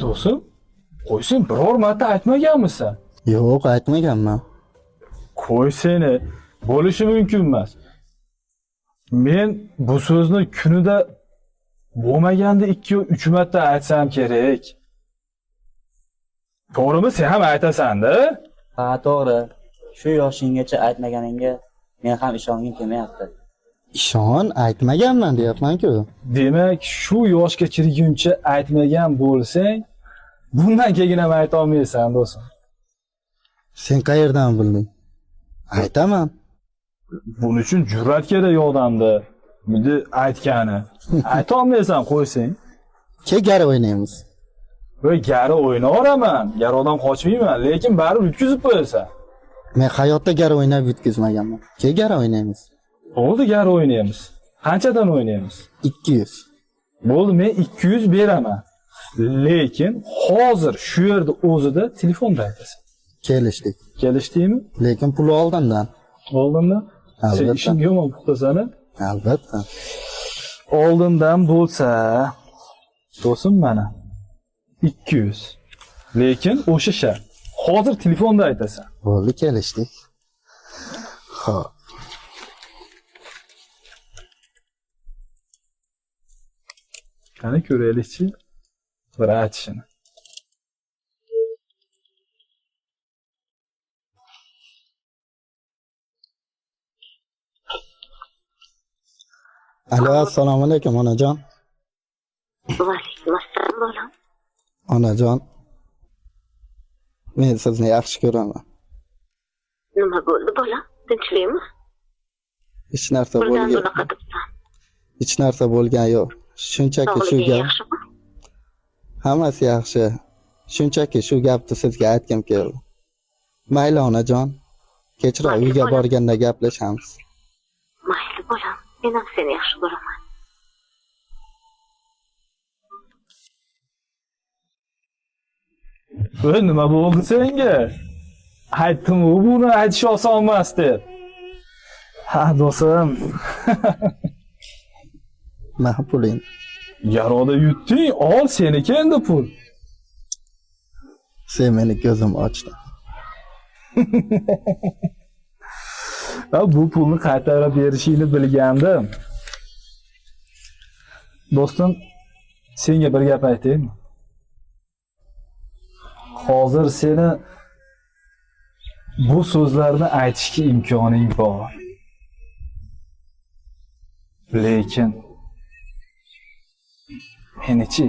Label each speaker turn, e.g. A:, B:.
A: do'stim, qo'y sen biror marta aytmaganmisan?
B: Yo'q, aytmaganman.
A: Qo'y seni, bo'lishi mumkin emas. Men bu so'zni kunida bo'lmaganda 2-3 marta aytsam kerak. To'g'rimi? Sen ham aytasan-da?
C: Ha, to'g'ri. Shu yoshinggacha aytmaganingga men ham ishongim kelmayapti.
B: Ishon, aytmaganman deyapman-ku.
A: Demak, shu yoshga kirguncha aytmagan bo'lsang, bundan keyin ham ayta olmaysan, do'stim.
B: Sen qayerdan bilding? Aytaman.
A: Buning uchun jur'at kerak odamda. Buni aytgani. Ayta olmaysan, qo'ysang.
B: Gar o'ynaymiz.
A: Va gari o'ynayveraman. Garodan qochmayman, lekin baribir yutkizib qo'yasan.
B: Men hayotda gar o'ynab yutkazmaganman. Gar o'ynaymiz.
A: Bo'ldi, gari o'ynaymiz. Qanchadan o'ynaymiz?
B: 200.
A: Bo'ldi, men 200 beraman. Lekin hozir shu yerda o'zida telefonda aytasan.
B: Kelishdik.
A: Kelishdingmi?
B: Lekin pul oldindan.
A: Oldinda? Sen
B: Albatta.
A: ishing yomon puxtasana.
B: Albatta.
A: Oldindan bo'lsa, do'stim mana 200. Lekin o'sha shart. Hozir telefonda aytasan.
B: Bo'ldi, kelishdik. Xo'p.
A: Qani ko'raylikchi. Bir aytishini.
B: Alo, assalomu alaykum onajon.
D: Vaalaykum assalom bolam.
B: Onajon. Men sizni yaxshi ko'raman.
D: Nima bo'ldi bolam? Tinchlikmi?
B: Hech narsa
D: Birdan
B: bo'lgan.
D: bunaqa debsan.
B: Hech narsa bo'lgan yo'q. Shunchaki shu
D: Sog'liging
B: gap.
D: yaxshimi?
B: Hammasi yaxshi. Shunchaki shu gapni sizga aytgim keldi. Mayli onajon. Kechroq
D: Mayli,
B: uyga
D: bolam.
B: borganda gaplashamiz.
D: Mayli bolam. Men ham seni yaxshi ko'raman.
A: Voy, nima bo'ldi senga? Aytdim, buni aytish oson emas deb. Ha, do'stim.
B: Mana puling.
A: Garoda yutding, ol seniki endi pul.
B: Sen meni ko'zim ochdi.
A: Ha, bu pulni qaytarib berishingni bilgandim. Do'stim, senga bir gap aytaymi? Hozir seni bu so'zlarni aytishga imkoning bor. Lekin menichi?